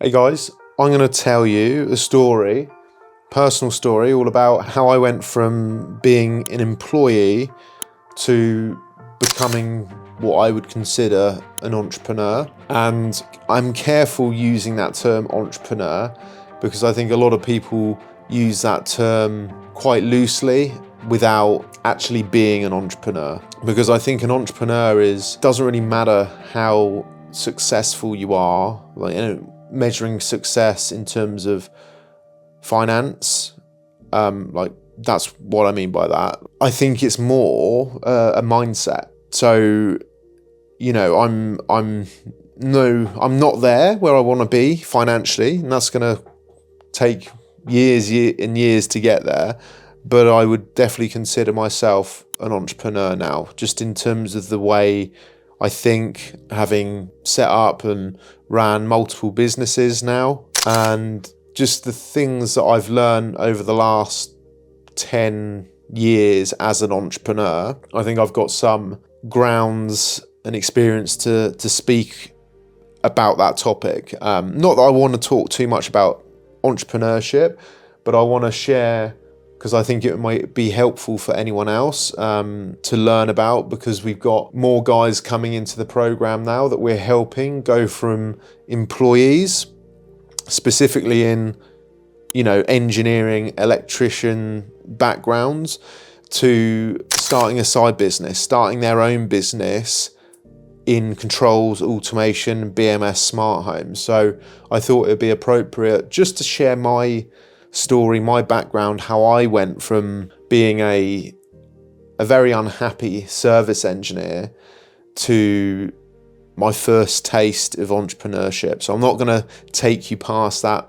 Hey guys, I'm going to tell you a story, personal story, all about how I went from being an employee to becoming what I would consider an entrepreneur. And I'm careful using that term entrepreneur because I think a lot of people use that term quite loosely without actually being an entrepreneur. Because I think an entrepreneur doesn't really matter how successful you are, measuring success in terms of finance, that's what I mean by that. I think it's more a mindset. So, I'm not there where I want to be financially, and that's going to take years and years to get there. But I would definitely consider myself an entrepreneur now, just in terms of the way I think, having set up and ran multiple businesses now, and just the things that I've learned over the last 10 years as an entrepreneur. I think I've got some grounds and experience to speak about that topic. Not that I want to talk too much about entrepreneurship, but I want to share, because I think it might be helpful for anyone else to learn about, because we've got more guys coming into the program now that we're helping go from employees, specifically in, engineering, electrician backgrounds, to starting a side business, starting their own business in controls, automation, BMS smart homes. So I thought it'd be appropriate just to share my story, my background, how I went from being a very unhappy service engineer to my first taste of entrepreneurship. So I'm not going to take you past that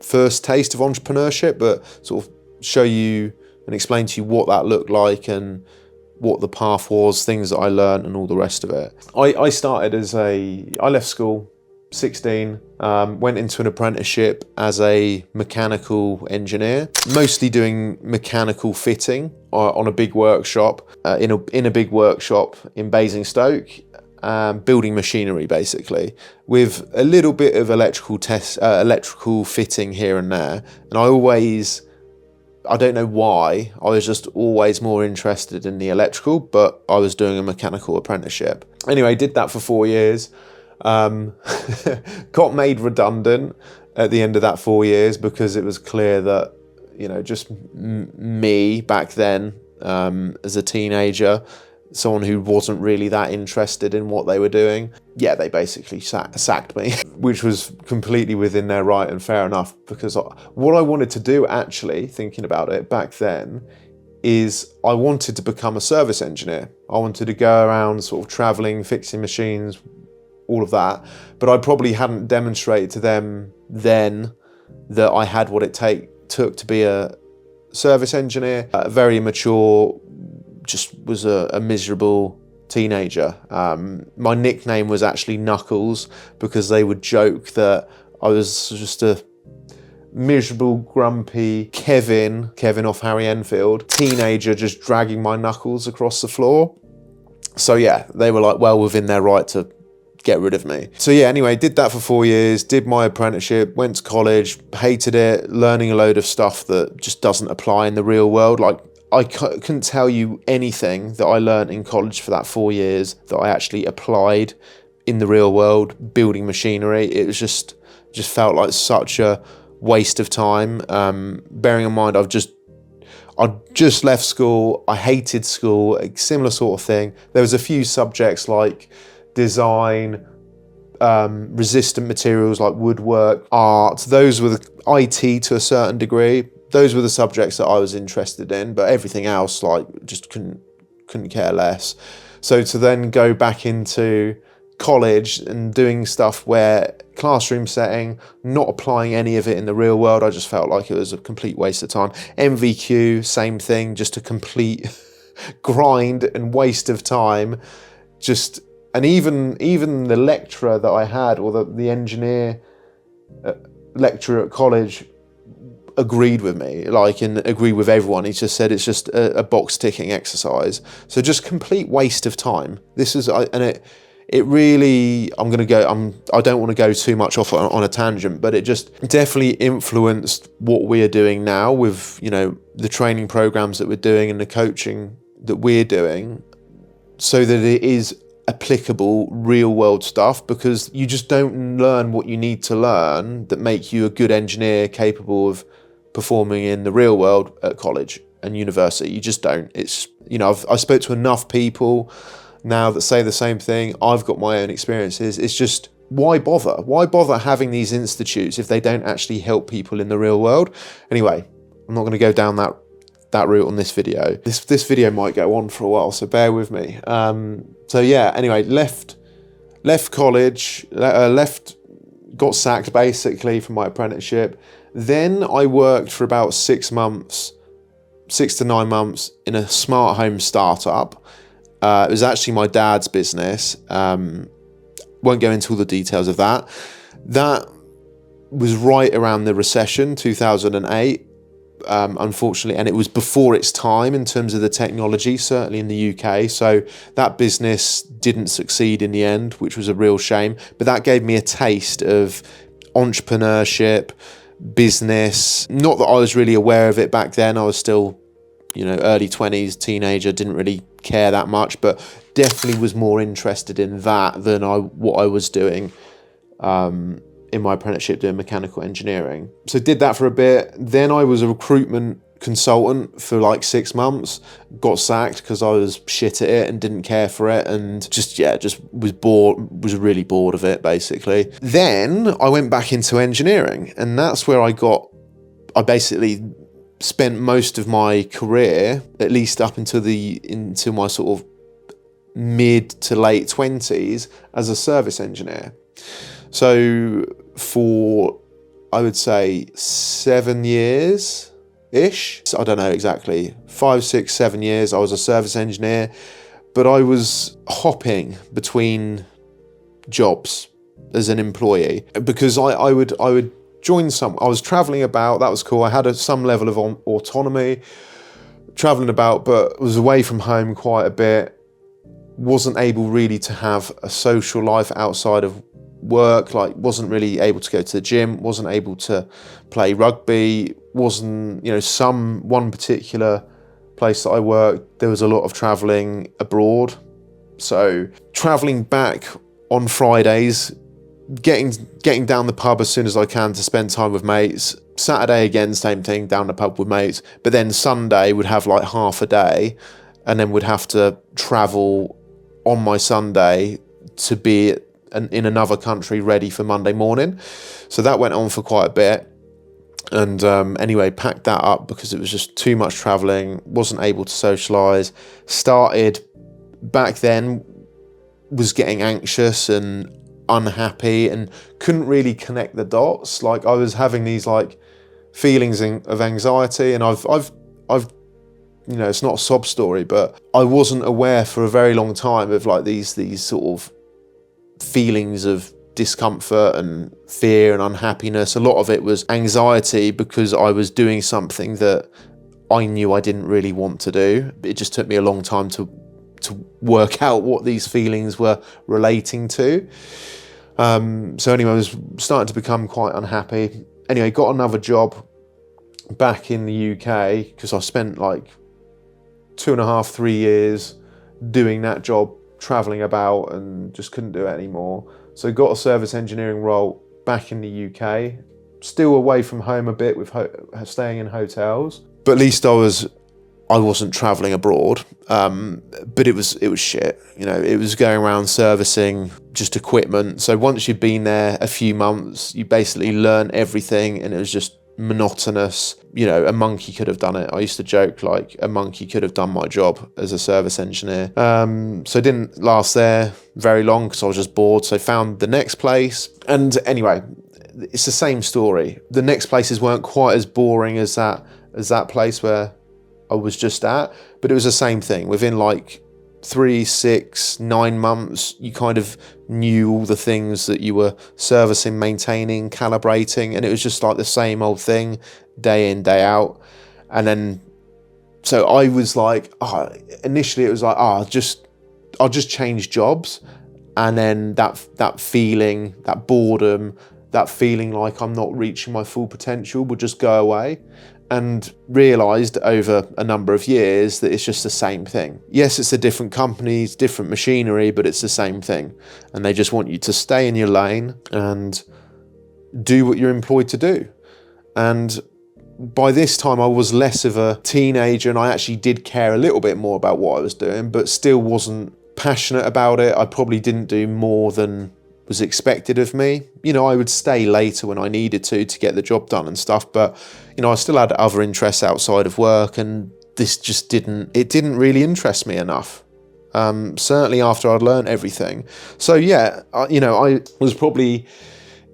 first taste of entrepreneurship, but sort of show you and explain to you what that looked like and what the path was, things that I learned and all the rest of it. I started I left school 16, went into an apprenticeship as a mechanical engineer, mostly doing mechanical fitting on a big workshop, in a big workshop in Basingstoke, building machinery basically, with a little bit of electrical fitting here and there. And I don't know why, I was just always more interested in the electrical, but I was doing a mechanical apprenticeship. Anyway, did that for 4 years. Got made redundant at the end of that 4 years because it was clear that, just me back then, as a teenager, someone who wasn't really that interested in what they were doing. Yeah, they basically sacked me, which was completely within their right and fair enough, because what I wanted to do, actually, thinking about it back then, is I wanted to become a service engineer. I wanted to go around sort of traveling, fixing machines, all of that. But I probably hadn't demonstrated to them then that I had what it took to be a service engineer. Very immature, just was a miserable teenager. My nickname was actually Knuckles, because they would joke that I was just a miserable, grumpy Kevin off Harry Enfield, teenager just dragging my knuckles across the floor. So yeah, they were like well within their right to get rid of me. So yeah, anyway, did that for 4 years, did my apprenticeship, went to college, hated it, learning a load of stuff that just doesn't apply in the real world. Like, I couldn't tell you anything that I learned in college for that 4 years that I actually applied in the real world, building machinery. It was just felt like such a waste of time. Bearing in mind, I'd just left school, I hated school, a similar sort of thing. There was a few subjects like design, resistant materials like woodwork, art. Those were the IT to a certain degree. Those were the subjects that I was interested in, but everything else, just couldn't care less. So to then go back into college and doing stuff where classroom setting, not applying any of it in the real world, I just felt like it was a complete waste of time. MVQ, same thing, just a complete grind and waste of time. And even the lecturer that I had, or the engineer lecturer at college, agreed with me, and agreed with everyone. He just said it's just a box ticking exercise. So just complete waste of time. This is, and it really, I don't want to go too much off on a tangent, but it just definitely influenced what we're doing now with, the training programs that we're doing and the coaching that we're doing, so that it is applicable real world stuff, because you just don't learn what you need to learn that make you a good engineer capable of performing in the real world at college and university. You just don't. It's, I spoke to enough people now that say the same thing. I've got my own experiences. It's just, why bother? Why bother having these institutes if they don't actually help people in the real world? Anyway, I'm not going to go down that route on this video. This video might go on for a while, so bear with me. Anyway, left college, got sacked basically from my apprenticeship. Then I worked for about 6 to 9 months in a smart home startup. It was actually my dad's business. Won't go into all the details of that. That was right around the recession, 2008. Unfortunately, and it was before its time in terms of the technology, certainly in the UK. So that business didn't succeed in the end, which was a real shame. But that gave me a taste of entrepreneurship, business. Not that I was really aware of it back then. I was still, early 20s, teenager, didn't really care that much, but definitely was more interested in that than what I was doing in my apprenticeship, doing mechanical engineering. So did that for a bit. Then I was a recruitment consultant for like 6 months, got sacked because I was shit at it and didn't care for it, and just was bored, was really bored of it basically. Then I went back into engineering, and that's where I basically spent most of my career, at least up into my sort of mid to late 20s, as a service engineer. So for, I would say, 7 years-ish, I don't know exactly, 5, 6, 7 years, I was a service engineer, but I was hopping between jobs as an employee, because I would join I was traveling about, that was cool, I had some level of autonomy, traveling about, but was away from home quite a bit, wasn't able really to have a social life outside of work, like wasn't really able to go to the gym, wasn't able to play rugby, wasn't, one particular place that I worked, there was a lot of traveling abroad. So traveling back on Fridays, getting down the pub as soon as I can to spend time with mates. Saturday again, same thing, down the pub with mates. But then Sunday would have like half a day, and then would have to travel on my Sunday to be in another country ready for Monday morning. So that went on for quite a bit. And anyway, packed that up because it was just too much traveling, wasn't able to socialise. Started back then, was getting anxious and unhappy and couldn't really connect the dots. Like I was having these like feelings of anxiety, and I've it's not a sob story, but I wasn't aware for a very long time of like these sort of feelings of discomfort and fear and unhappiness. A lot of it was anxiety because I was doing something that I knew I didn't really want to do. It just took me a long time to work out what these feelings were relating to. So anyway, I was starting to become quite unhappy. Anyway, got another job back in the UK because I spent like 2.5, 3 years doing that job, traveling about, and just couldn't do it anymore. So got a service engineering role back in the UK, still away from home a bit with staying in hotels, but at least I wasn't traveling abroad. But it was shit. It was going around servicing just equipment. So once you've been there a few months, you basically learn everything, and it was just monotonous. A monkey could have done it. I used to joke like a monkey could have done my job as a service engineer. So I didn't last there very long because I was just bored. So I found the next place, and anyway, it's the same story. The next places weren't quite as boring as that place where I was just at, but it was the same thing. Within like 3, 6, 9 months, you kind of knew all the things that you were servicing, maintaining, calibrating, and it was just like the same old thing, day in, day out. And then, so I was like, initially it was like, I'll just change jobs, and then that feeling, that boredom, that feeling like I'm not reaching my full potential would just go away, and realised over a number of years that it's just the same thing. Yes, it's a different company, it's different machinery, but it's the same thing. And they just want you to stay in your lane and do what you're employed to do. And by this time I was less of a teenager, and I actually did care a little bit more about what I was doing, but still wasn't passionate about it. I probably didn't do more than was expected of me. You know, I would stay later when I needed to get the job done and stuff, but you know, I still had other interests outside of work, and this just didn't really interest me enough. Certainly after I'd learned everything. So yeah, I was probably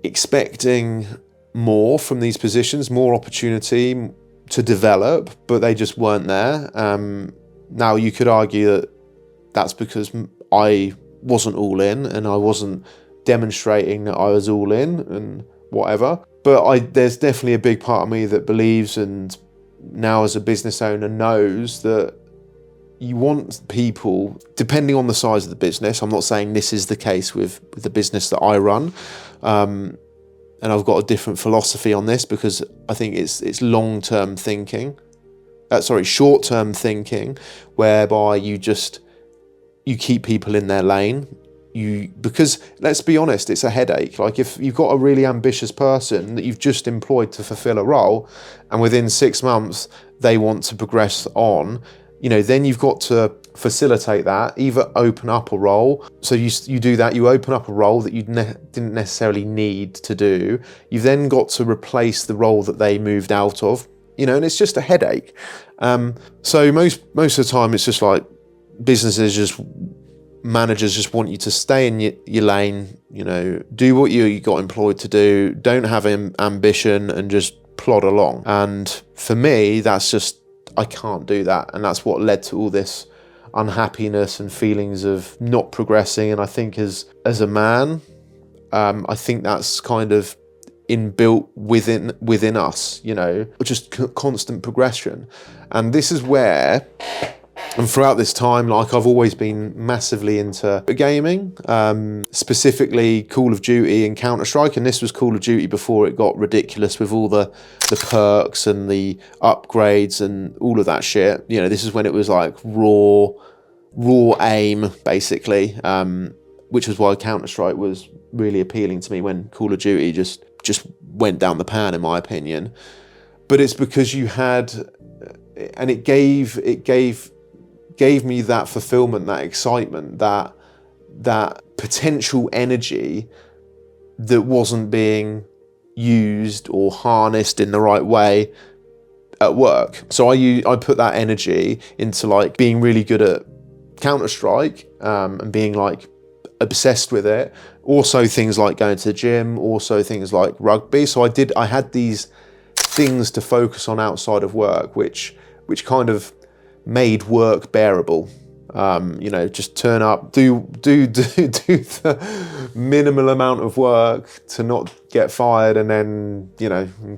expecting more from these positions, more opportunity to develop, but they just weren't there. Now you could argue that that's because I wasn't all in, and I wasn't demonstrating that I was all in and whatever. But there's definitely a big part of me that believes, and now as a business owner knows, that you want people, depending on the size of the business. I'm not saying this is the case with the business that I run, and I've got a different philosophy on this, because I think it's long-term thinking, short-term thinking, whereby you keep people in their lane. Because let's be honest, it's a headache. Like if you've got a really ambitious person that you've just employed to fulfill a role, and within 6 months they want to progress on, then you've got to facilitate that, either open up a role. So you do that, you open up a role that you didn't necessarily need to do. You've then got to replace the role that they moved out of, and it's just a headache. So most of the time it's just like managers just want you to stay in your lane, do what you got employed to do, don't have ambition, and just plod along. And for me, I can't do that. And that's what led to all this unhappiness and feelings of not progressing. And I think as a man, I think that's kind of inbuilt within us, just constant progression. And this is where, and throughout this time, like I've always been massively into gaming, specifically Call of Duty and Counter-Strike. And this was Call of Duty before it got ridiculous with all the perks and the upgrades and all of that shit. This is when it was like raw aim, basically, which was why Counter-Strike was really appealing to me, when Call of Duty just went down the pan, in my opinion. But it's because you had, and it gave me that fulfillment, that excitement, that potential energy that wasn't being used or harnessed in the right way at work. So I put that energy into like being really good at Counter-Strike, and being like obsessed with it. Also things like going to the gym, also things like rugby. So I had these things to focus on outside of work, which kind of made work bearable. Just turn up, do the minimal amount of work to not get fired, and then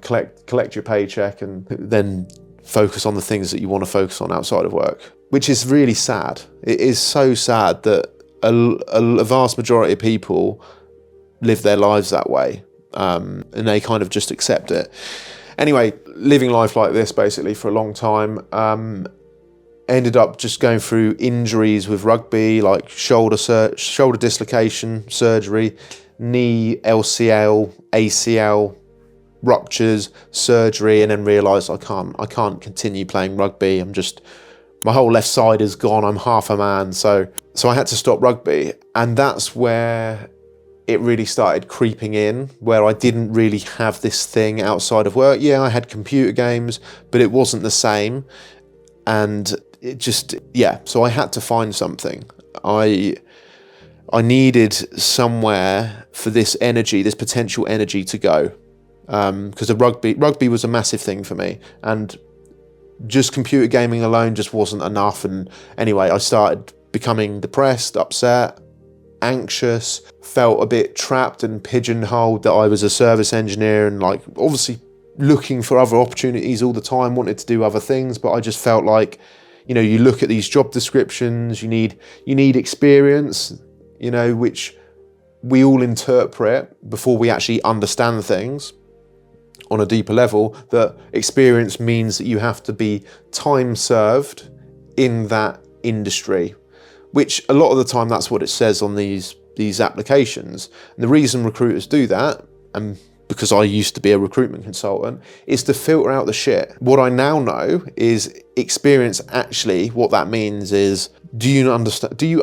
collect your paycheck, and then focus on the things that you want to focus on outside of work, which is really sad. It is so sad that a vast majority of people live their lives that way, and they kind of just accept it. Anyway, living life like this basically for a long time. Ended up just going through injuries with rugby, like shoulder dislocation surgery, knee LCL, ACL ruptures, surgery, and then realised I can't continue playing rugby. My whole left side is gone. I'm half a man, so I had to stop rugby, and that's where it really started creeping in, where I didn't really have this thing outside of work. Yeah, I had computer games, but it wasn't the same. And it just, so I had to find something. I needed somewhere for this energy, this potential energy to go. Because the rugby was a massive thing for me. And just computer gaming alone just wasn't enough. And anyway, I started becoming depressed, upset, anxious, felt a bit trapped and pigeonholed that I was a service engineer, and like obviously looking for other opportunities all the time, wanted to do other things, but I just felt like, you look at these job descriptions, you need experience, which we all interpret before we actually understand things on a deeper level, that experience means that you have to be time served in that industry, which a lot of the time that's what it says on these applications. And the reason recruiters do that, and because I used to be a recruitment consultant, is to filter out the shit. What I now know is experience, actually what that means is, do you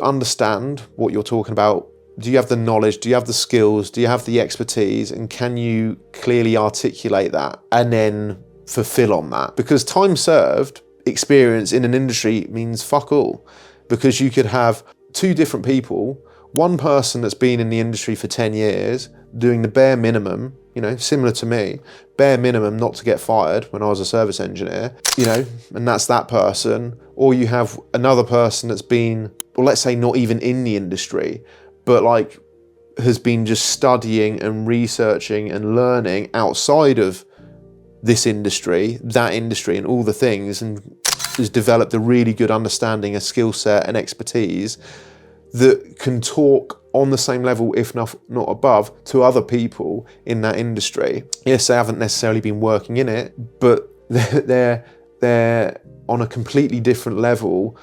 understand what you're talking about? Do you have the knowledge? Do you have the skills? Do you have the expertise? And can you clearly articulate that and then fulfill on that? Because time served experience in an industry means fuck all, because you could have two different people, one person that's been in the industry for 10 years doing the bare minimum, similar to me, bare minimum not to get fired when I was a service engineer, and that's that person. Or you have another person that's been, well, let's say not even in the industry, but has been just studying and researching and learning outside of this industry, that industry and all the things, and has developed a really good understanding, a skill set and expertise that can talk on the same level, if not above, to other people in that industry. Yes, they haven't necessarily been working in it, but they're on a completely different level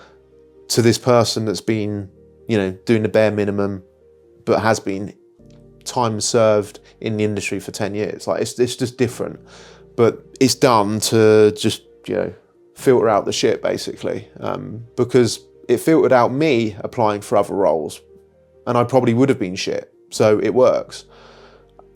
to this person that's been, doing the bare minimum, but has been time served in the industry for 10 years. It's just different, but it's done to just, filter out the shit, basically, because it filtered out me applying for other roles, and I probably would have been shit. So it works.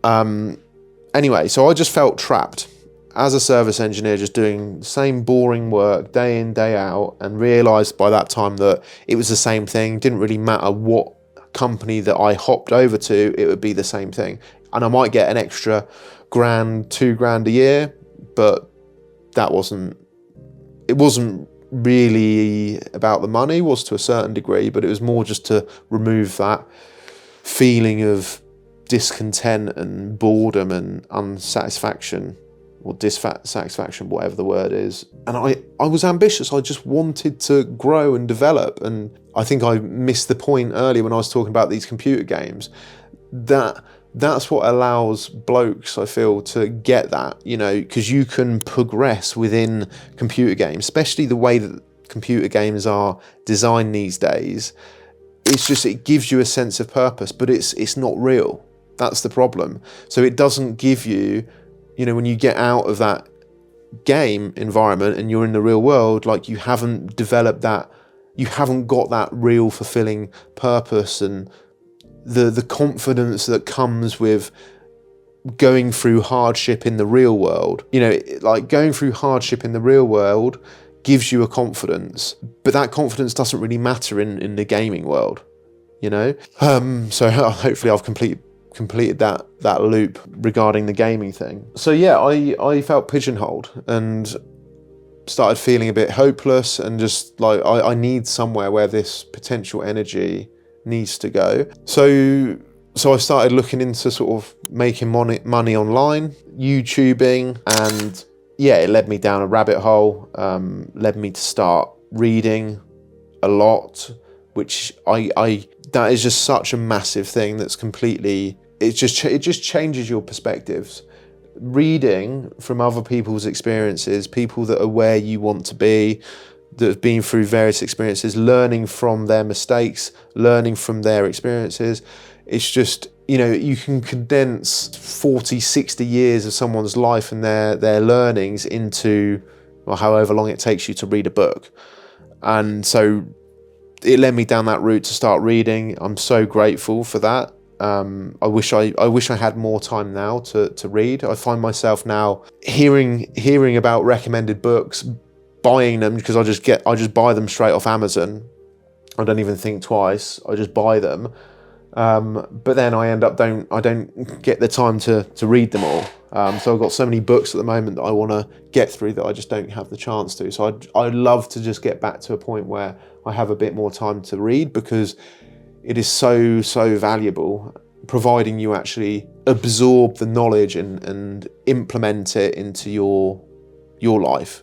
Anyway, so I just felt trapped as a service engineer, just doing the same boring work day in, day out, and realised by that time that it was the same thing. Didn't really matter what company that I hopped over to, it would be the same thing. And I might get an extra $1,000, $2,000 a year, but it wasn't really about the money. It was to a certain degree, but it was more just to remove that feeling of discontent and boredom and unsatisfaction, or dissatisfaction, whatever the word is. And I was ambitious. I just wanted to grow and develop. And I think I missed the point earlier when I was talking about these computer games. That's what allows blokes, I feel, to get that, because you can progress within computer games, especially the way that computer games are designed these days. It gives you a sense of purpose, but it's not real. That's the problem. So it doesn't give you, when you get out of that game environment and you're in the real world, you haven't developed that, you haven't got that real fulfilling purpose and the confidence that comes with going through hardship in the real world. Going through hardship in the real world gives you a confidence, but that confidence doesn't really matter in the gaming world, So hopefully I've completed that loop regarding the gaming thing. So yeah, I felt pigeonholed and started feeling a bit hopeless, and just I need somewhere where this potential energy needs to go. So I started looking into sort of making money online, YouTubing, and yeah, it led me down a rabbit hole, led me to start reading a lot, which that is just such a massive thing that's completely, it just changes your perspectives. Reading from other people's experiences, people that are where you want to be, that have been through various experiences, learning from their mistakes, learning from their experiences. It's just, you can condense 40, 60 years of someone's life and their learnings into, or however long it takes you to read a book. And so it led me down that route to start reading. I'm so grateful for that. I wish I had more time now to read. I find myself now hearing about recommended books, buying them, because I just buy them straight off Amazon. I don't even think twice. I just buy them. But then I don't get the time to read them all. So I've got so many books at the moment that I want to get through that I just don't have the chance to. So I'd love to just get back to a point where I have a bit more time to read, because it is so valuable, providing you actually absorb the knowledge and implement it into your life,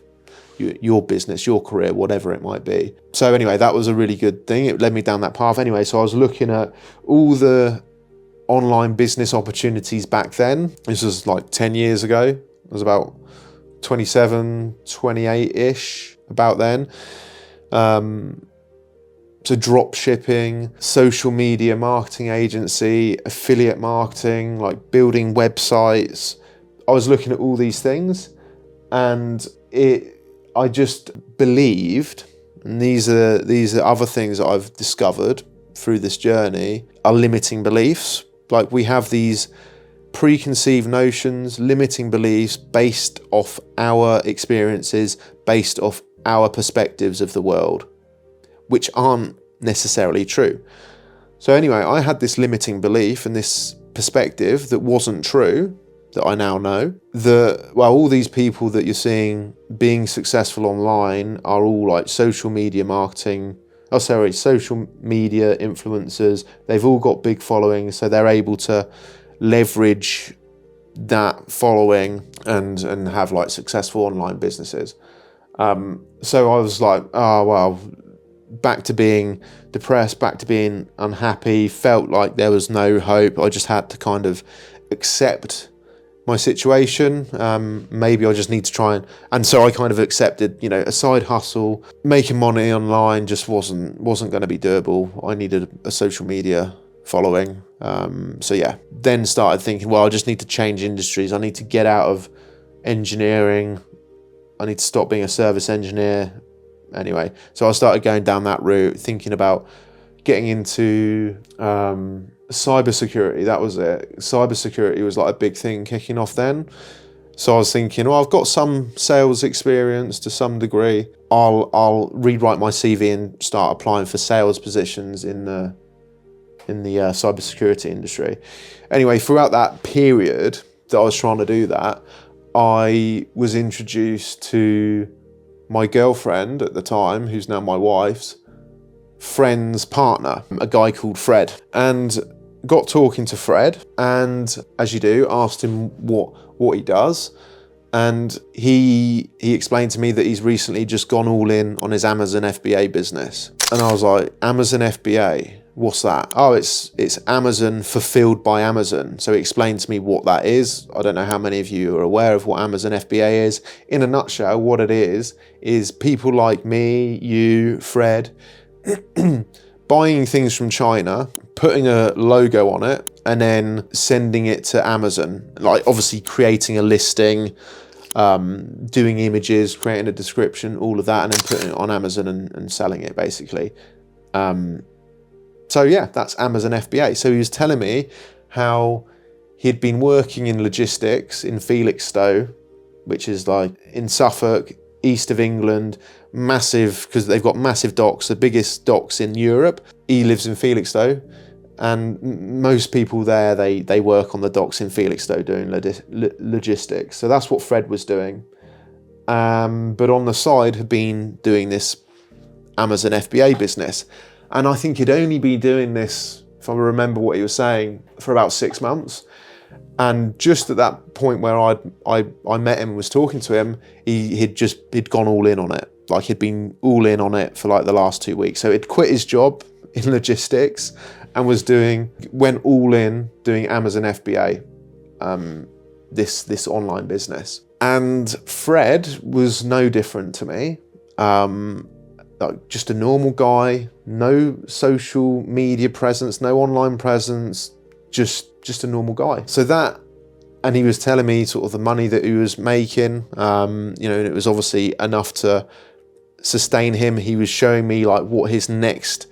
your business, your career, whatever it might be. So anyway, that was a really good thing. It led me down that path anyway. So I was looking at all the online business opportunities back then. This was like 10 years ago. I was about 27, 28-ish about then. So drop shipping, social media marketing agency, affiliate marketing, like building websites. I was looking at all these things, and I just believed, and these are other things that I've discovered through this journey, are limiting beliefs. Like, we have these preconceived notions, limiting beliefs based off our experiences, based off our perspectives of the world, which aren't necessarily true. So anyway, I had this limiting belief and this perspective that wasn't true, that I now know, that, well, all these people that you're seeing being successful online are all like social media influencers. They've all got big followings, so they're able to leverage that following and have like successful online businesses. So I was like, oh, well, back to being depressed, back to being unhappy, felt like there was no hope. I just had to kind of accept my situation. Maybe I just need to try and so I kind of accepted, a side hustle. Making money online just wasn't going to be doable. I needed a social media following. So yeah, then started thinking, well, I just need to change industries. I need to get out of engineering. I need to stop being a service engineer. Anyway, so I started going down that route, thinking about getting into cybersecurity. That was it. Cybersecurity was like a big thing kicking off then. So I was thinking, well, I've got some sales experience to some degree. I'll rewrite my CV and start applying for sales positions in the cybersecurity industry. Anyway, throughout that period that I was trying to do that, I was introduced to my girlfriend at the time, who's now my wife's friend's partner, a guy called Fred, and got talking to Fred, and as you do, asked him what he does, and he explained to me that he's recently just gone all in on his Amazon FBA business. And I was like, Amazon FBA? What's that? Oh, it's Amazon fulfilled by Amazon. So he explained to me what that is. I don't know how many of you are aware of what Amazon FBA is. In a nutshell, what it is people like me, you, Fred, buying things from China, putting a logo on it, and then sending it to Amazon. Like, obviously creating a listing, doing images, creating a description, all of that, and then putting it on Amazon and selling it, basically. So yeah, that's Amazon FBA. So he was telling me how he'd been working in logistics in Felixstowe, which is like in Suffolk, east of England, massive, because they've got massive docks, the biggest docks in Europe. He lives in Felixstowe, and most people there, they work on the docks in Felixstowe doing logistics. So that's what Fred was doing. But on the side had been doing this Amazon FBA business. And I think he'd only been doing this, if I remember what he was saying, for about 6 months. And just at that point where I met him and was talking to him, he'd gone all in on it. Like, he'd been all in on it for like the last 2 weeks. So he'd quit his job in logistics and went all in doing Amazon FBA, this online business. And Fred was no different to me. Like, just a normal guy, no social media presence, no online presence, just a normal guy. So that, and he was telling me sort of the money that he was making, and it was obviously enough to sustain him. He was showing me like what his next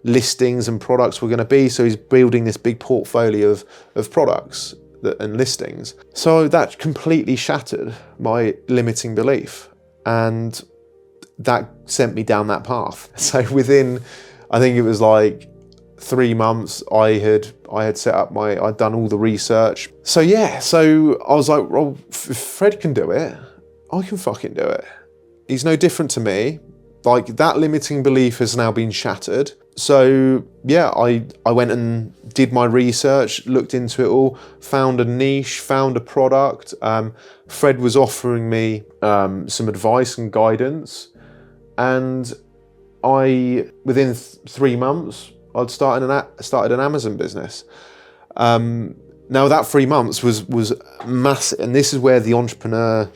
listings and products were going to be. So he's building this big portfolio of products and listings. So that completely shattered my limiting belief, and that sent me down that path. So within, I think it was like 3 months, I had set up I'd done all the research. So yeah, so I was like, well, if Fred can do it, I can fucking do it. He's no different to me. like that limiting belief has now been shattered. So yeah, I went and did my research, looked into it all, found a niche, found a product. Fred was offering me some advice and guidance, and within 3 months, I'd started an Amazon business. Now that 3 months was massive, and this is where the entrepreneur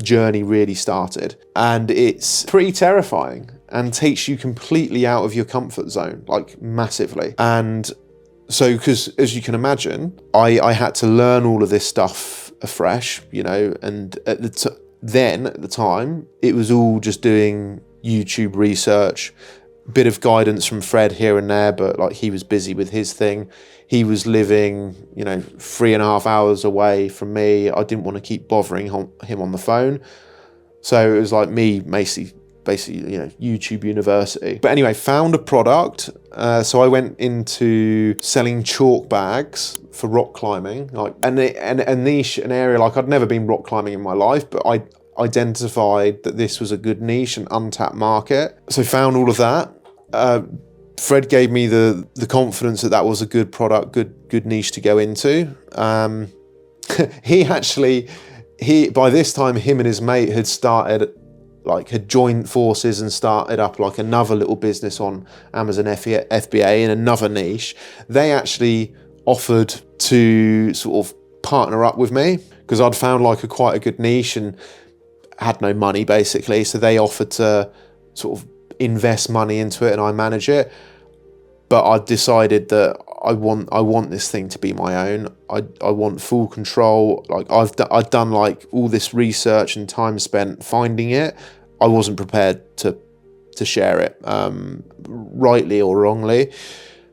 journey really started. And it's pretty terrifying and takes you completely out of your comfort zone, like massively. And so, because as you can imagine, I had to learn all of this stuff afresh, you know, and at the time, it was all just doing YouTube research, bit of guidance from Fred here and there, but like he was busy with his thing. He was living, you know, 3.5 hours away from me. I didn't want to keep bothering him on the phone. So it was like me basically, you know, YouTube university. But anyway, found a product. So I went into selling chalk bags for rock climbing, like and a niche, an area, like I'd never been rock climbing in my life, but I identified that this was a good niche, an untapped market. So found all of that. Fred gave me the confidence that was a good product, good niche to go into. He by this time, him and his mate had joined forces and started up like another little business on Amazon FBA in another niche. They actually offered to sort of partner up with me because I'd found like quite a good niche and had no money basically. So they offered to sort of invest money into it and I manage it. But I decided that I want this thing to be my own. I want full control. Like I'd done like all this research and time spent finding it. I wasn't prepared to share it, rightly or wrongly.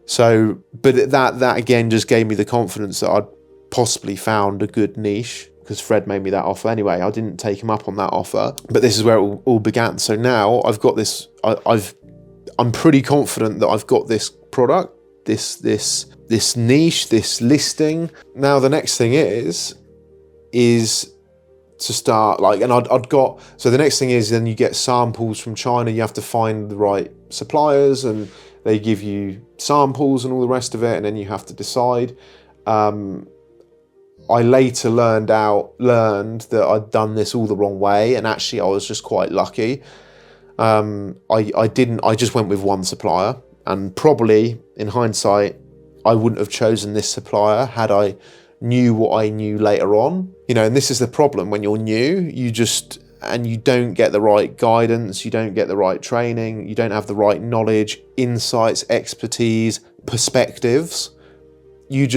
So, but that again just gave me the confidence that I'd possibly found a good niche, because Fred made me that offer anyway. I didn't take him up on that offer, but this is where it all began. So now I've got this. I'm pretty confident that I've got this product, this niche, this listing. Now the next thing is to start like, and I'd got, so the next thing is then you get samples from China. You have to find the right suppliers and they give you samples and all the rest of it, and then you have to decide. I later learned that I'd done this all the wrong way, and actually I was just quite lucky. I just went with one supplier, and probably in hindsight, I wouldn't have chosen this supplier had I knew what I knew later on. You know, and this is the problem when you're new, you don't get the right guidance, you don't get the right training, you don't have the right knowledge, insights, expertise, perspectives. You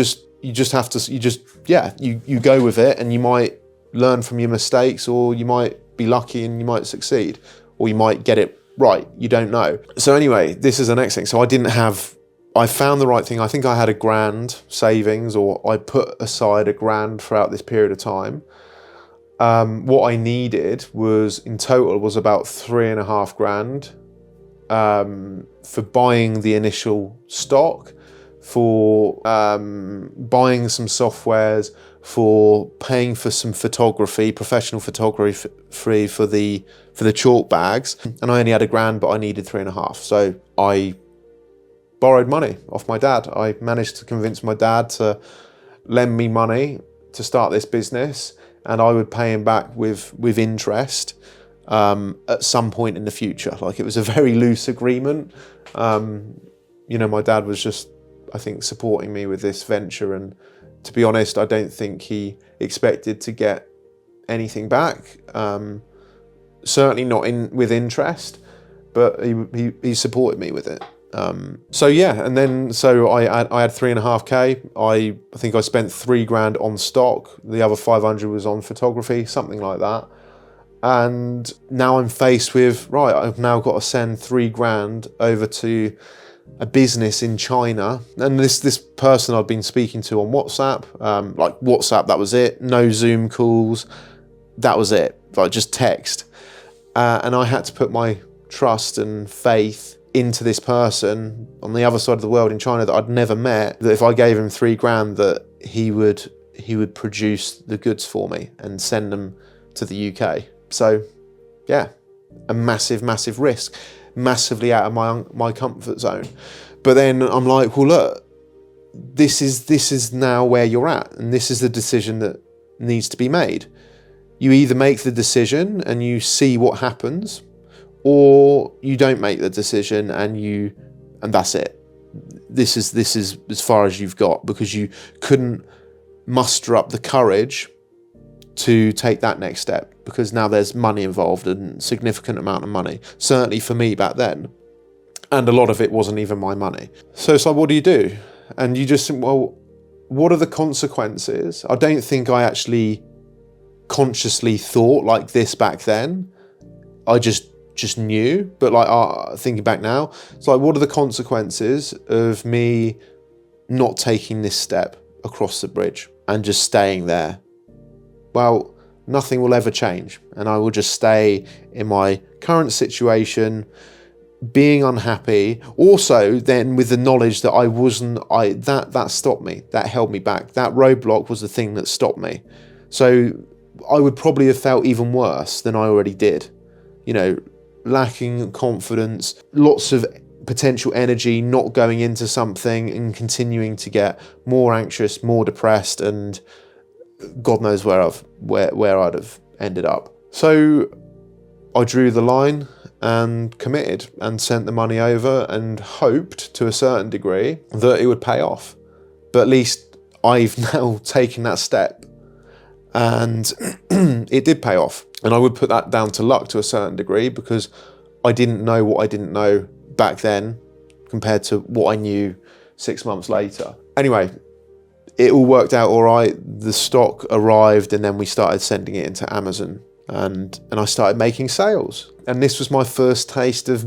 go with it, and you might learn from your mistakes, or you might be lucky and you might succeed, or you might get it right. You don't know. So anyway, this is the next thing. So I found the right thing. I think I had £1,000 savings, or I put aside £1,000 throughout this period of time. What I needed in total was about 3.5 grand for buying the initial stock, for buying some softwares, for paying for some professional photography for the chalk bags. And I only had £1,000, but I needed 3.5. So I borrowed money off my dad. I managed to convince my dad to lend me money to start this business, and I would pay him back with interest at some point in the future. Like, it was a very loose agreement. You know, my dad was just, I think, supporting me with this venture, and to be honest, I don't think he expected to get anything back. Certainly not with interest, but he supported me with it. So yeah, and then I had 3.5k. I think I spent £3,000 on stock. The other 500 was on photography, something like that. And now I'm faced with, right, I've now got to send £3,000 over to a business in China. And this person I'd been speaking to on WhatsApp, like WhatsApp, that was it. No Zoom calls, that was it. Like, just text. And I had to put my trust and faith into this person on the other side of the world in China that I'd never met, that if I gave him £3,000, that he would produce the goods for me and send them to the UK. So yeah, a massive, massive risk, massively out of my comfort zone. But then I'm like, well, look, this is now where you're at, and this is the decision that needs to be made. You either make the decision and you see what happens, or you don't make the decision and that's it. This is as far as you've got, because you couldn't muster up the courage to take that next step, because now there's money involved, and significant amount of money, certainly for me back then, and a lot of it wasn't even my money. So it's like, what do you do? And you just think, well, what are the consequences? I don't think I actually consciously thought like this back then. I just knew. But like, thinking back now, it's like, what are the consequences of me not taking this step across the bridge and just staying there? Well, nothing will ever change, and I will just stay in my current situation, being unhappy. Also, then, with the knowledge that that stopped me, that held me back. That roadblock was the thing that stopped me. So I would probably have felt even worse than I already did. You know, lacking confidence, lots of potential energy, not going into something and continuing to get more anxious, more depressed, and God knows where I'd have ended up. So I drew the line and committed and sent the money over and hoped to a certain degree that it would pay off. But at least I've now taken that step, and it did pay off. And I would put that down to luck to a certain degree, because I didn't know what I didn't know back then compared to what I knew 6 months later. Anyway, it all worked out all right. The stock arrived, and then we started sending it into Amazon, and I started making sales. And this was my first taste of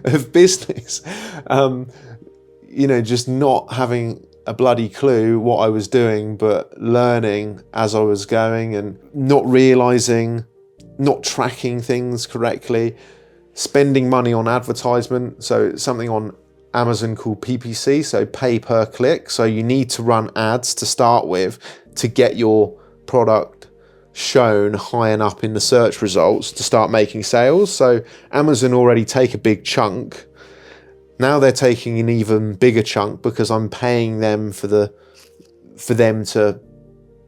of business. You know, just not having a bloody clue what I was doing, but learning as I was going, and not realizing, not tracking things correctly, spending money on advertisement. So something on Amazon called PPC, so pay per click. So you need to run ads to start with to get your product shown high enough in the search results to start making sales. So Amazon already take a big chunk. Now they're taking an even bigger chunk, because I'm paying them for them to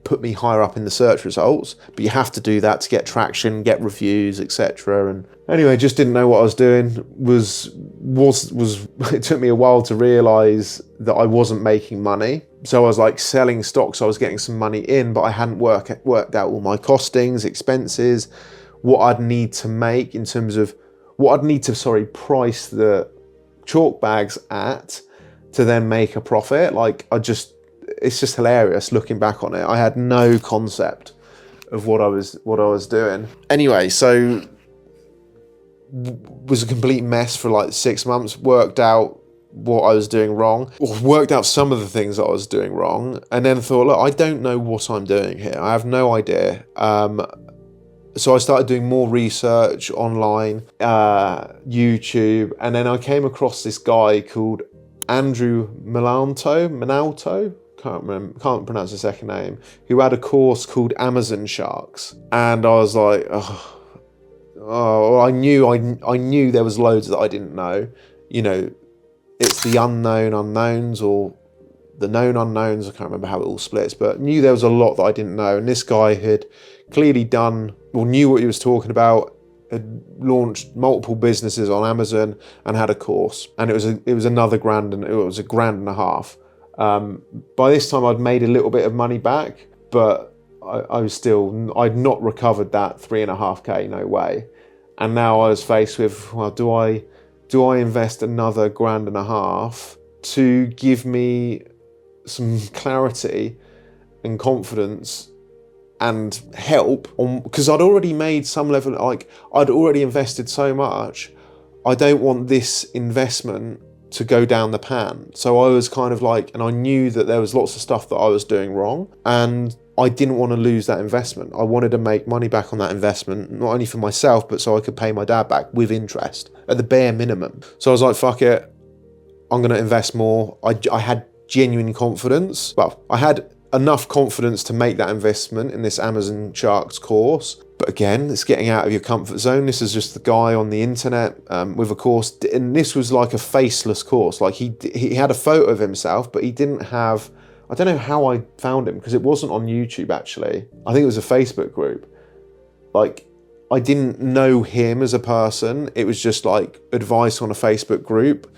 put me higher up in the search results. But you have to do that to get traction, get reviews, etc. And anyway, just didn't know what I was doing. Was it took me a while to realize that I wasn't making money. So I was like selling stocks, I was getting some money in, but I hadn't worked out all my costings, expenses, what I'd need to make in terms of what I'd need to, price the chalk bags at to then make a profit. Like, it's just hilarious looking back on it. I had no concept of what I was doing. Anyway, so was a complete mess for like 6 months. Worked out what I was doing wrong, or worked out some of the things that I was doing wrong, and then thought, look, I don't know what I'm doing here. I have no idea. So I started doing more research online, YouTube, and then I came across this guy called Andrew Minalto, can't pronounce his second name, who had a course called Amazon Sharks. And I was like, I knew there was loads that I didn't know. You know, it's the unknown unknowns, or the known unknowns. I can't remember how it all splits, but knew there was a lot that I didn't know. And this guy had clearly knew what he was talking about, had launched multiple businesses on Amazon and had a course. And it was another grand, and it was $1.5 grand. By this time I'd made a little bit of money back, but I'd not recovered that 3.5K, no way. And now I was faced with, well, do I invest another $1.5 grand to give me some clarity and confidence and help on, because I'd already made some level, like I'd already invested so much. I don't want this investment to go down the pan. So I was kind of like, and I knew that there was lots of stuff that I was doing wrong, and I didn't want to lose that investment. I wanted to make money back on that investment, not only for myself, but so I could pay my dad back with interest at the bare minimum. So I was like, fuck it, I'm going to invest more. I had genuine confidence. Well, I had enough confidence to make that investment in this Amazon Sharks course, But again, it's getting out of your comfort zone. This is just the guy on the internet with a course, and this was like a faceless course. Like he had a photo of himself, but he didn't have, I don't know how I found him, because it wasn't on YouTube actually. I think it was a Facebook group. Like, I didn't know him as a person. It was just like advice on a Facebook group.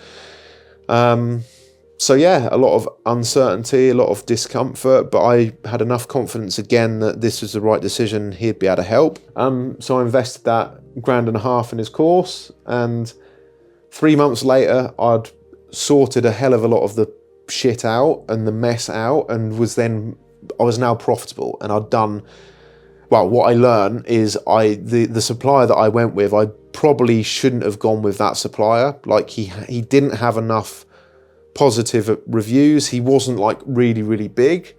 So yeah, a lot of uncertainty, a lot of discomfort, but I had enough confidence again that this was the right decision. He'd be able to help. So I invested that £1,500 in his course, and 3 months later, I'd sorted a hell of a lot of the shit out and the mess out, and I was now profitable, and I'd done, well, what I learned is the supplier that I went with, I probably shouldn't have gone with that supplier. Like he didn't have enough positive reviews. He wasn't like really big.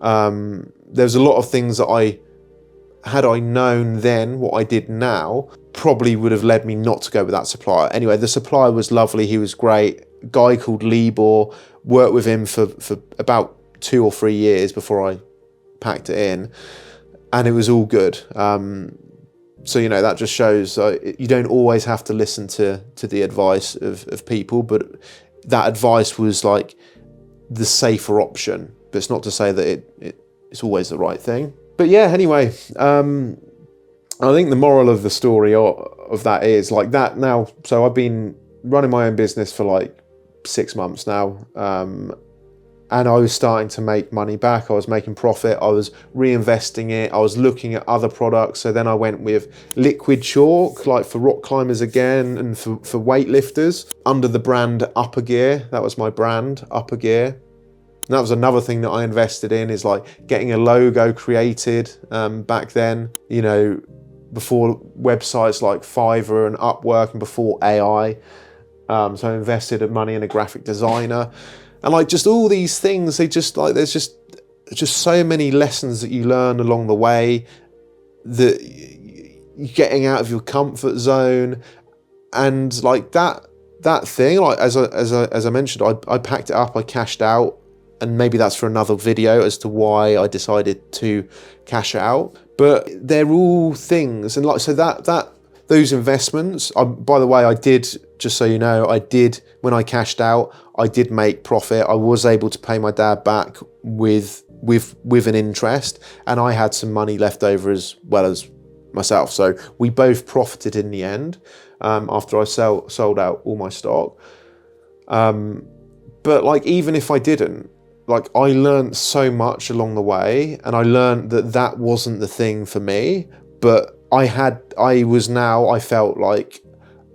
There's a lot of things that had I known then what I did now, probably would have led me not to go with that supplier. Anyway, the supplier was lovely. He was great. A guy called Libor, worked with him for about 2 or 3 years before I packed it in, and it was all good. So, you know, that just shows you don't always have to listen to the advice of people, but that advice was like the safer option. But it's not to say that it's always the right thing. But yeah, anyway, I think the moral of the story of that is like that now. So I've been running my own business for like 6 months now. And I was starting to make money back. I was making profit. I was reinvesting it. I was looking at other products. So then I went with liquid chalk, like for rock climbers again, and for weightlifters, under the brand Upper Gear. That was my brand, Upper Gear. And that was another thing that I invested in, is like getting a logo created back then, you know, before websites like Fiverr and Upwork, and before AI. So I invested money in a graphic designer. And like just all these things, there's just so many lessons that you learn along the way, that you're getting out of your comfort zone. And like that thing, like as I mentioned, I packed it up, I cashed out, and maybe that's for another video as to why I decided to cash out. But they're all things, and like, so those investments, by the way, I did, just so you know, when I cashed out, I did make profit. I was able to pay my dad back with an interest, and I had some money left over as well as myself. So we both profited in the end, after I sold out all my stock. But like, even if I didn't, like, I learned so much along the way, and I learned that wasn't the thing for me, but I felt like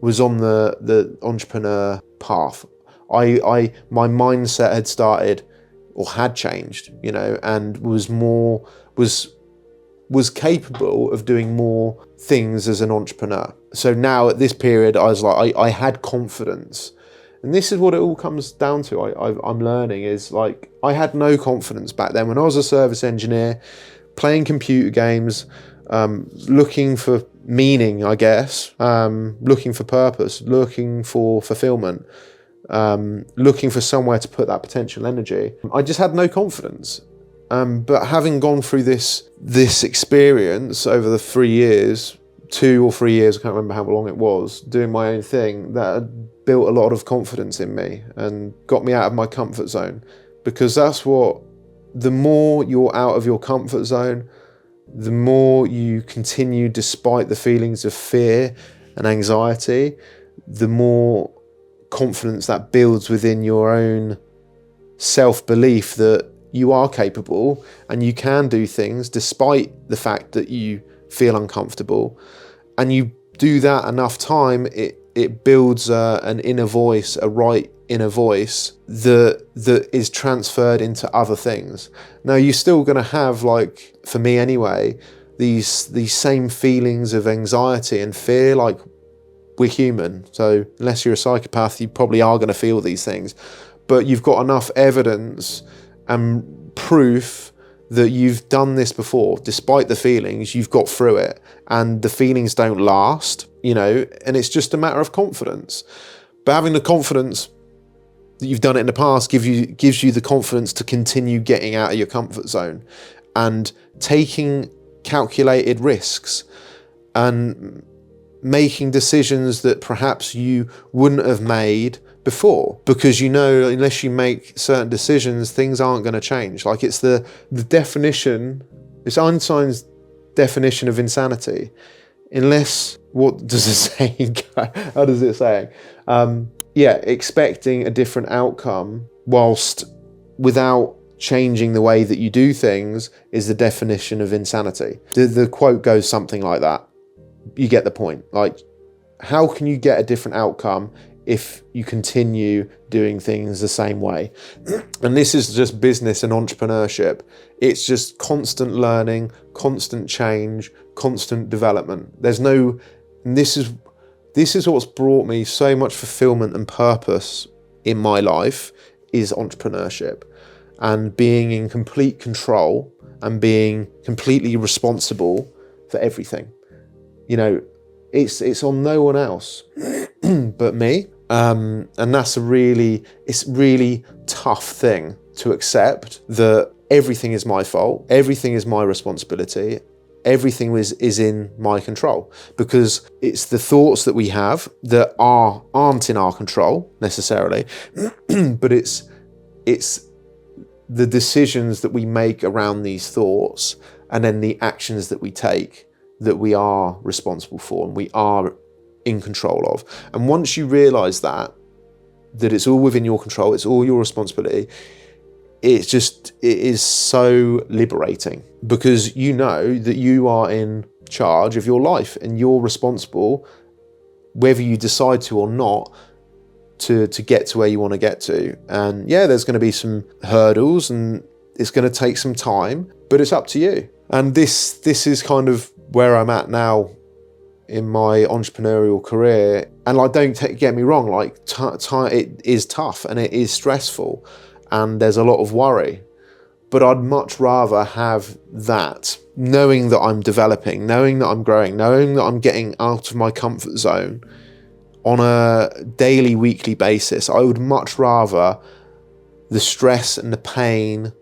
was on the entrepreneur path. My mindset had started, or had changed, you know, and was capable of doing more things as an entrepreneur. So now at this period, I was like, I had confidence. And this is what it all comes down to. I'm learning is like, I had no confidence back then when I was a service engineer, playing computer games, looking for meaning, I guess, looking for purpose, looking for fulfillment, looking for somewhere to put that potential energy. I just had no confidence. But having gone through this experience over the 3 years, 2 or 3 years, I can't remember how long it was, doing my own thing, that had built a lot of confidence in me and got me out of my comfort zone. Because the more you're out of your comfort zone, the more you continue despite the feelings of fear and anxiety, the more confidence that builds within your own self-belief that you are capable and you can do things despite the fact that you feel uncomfortable. And you do that enough time, it builds an inner voice, a right inner voice that is transferred into other things. Now, you're still going to have, like, for me anyway, these same feelings of anxiety and fear. Like, we're human, so unless you're a psychopath, you probably are going to feel these things. But you've got enough evidence and proof that you've done this before. Despite the feelings, you've got through it, and the feelings don't last, you know, and it's just a matter of confidence. But having the confidence that you've done it in the past gives you the confidence to continue getting out of your comfort zone and taking calculated risks. and making decisions that perhaps you wouldn't have made before, because you know, unless you make certain decisions, things aren't going to change. Like, it's the definition, it's Einstein's definition of insanity. Unless, what does it say? How does it say? Yeah, expecting a different outcome whilst without changing the way that you do things is the definition of insanity. The quote goes something like that. You get the point. Like, how can you get a different outcome if you continue doing things the same way? And this is just business and entrepreneurship. It's just constant learning, constant change, constant development. There's no, this is what's brought me so much fulfillment and purpose in my life, is entrepreneurship and being in complete control and being completely responsible for everything. You know, it's on no one else but me. And that's it's really tough thing to accept, that everything is my fault, everything is my responsibility, everything is in my control, because it's the thoughts that we have that aren't in our control necessarily, but it's the decisions that we make around these thoughts and then the actions that we take that we are responsible for and we are in control of. And once you realize that it's all within your control, it's all your responsibility, it is so liberating, because you know that you are in charge of your life and you're responsible, whether you decide to or not, to get to where you want to get to. And yeah, there's going to be some hurdles and it's going to take some time, but it's up to you. And this is kind of where I'm at now in my entrepreneurial career. And like, don't get me wrong, like it is tough and it is stressful and there's a lot of worry, but I'd much rather have that, knowing that I'm developing, knowing that I'm growing, knowing that I'm getting out of my comfort zone on a daily, weekly basis. I would much rather the stress and the pain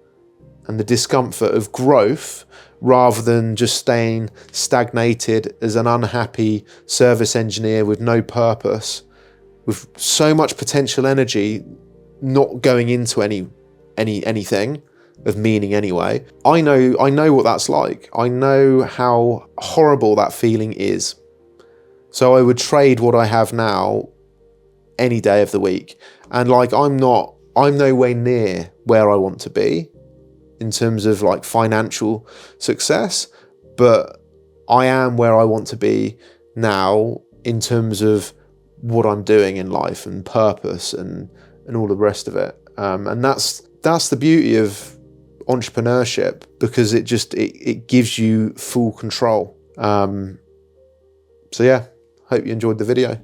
and the discomfort of growth, rather than just staying stagnated as an unhappy service engineer with no purpose, with so much potential energy not going into anything of meaning anyway. I know what that's like. I know how horrible that feeling is. So I would trade what I have now any day of the week. And like, I'm nowhere near where I want to be in terms of like financial success, but I am where I want to be now in terms of what I'm doing in life and purpose and all the rest of it. And that's the beauty of entrepreneurship, because it gives you full control. So yeah, hope you enjoyed the video.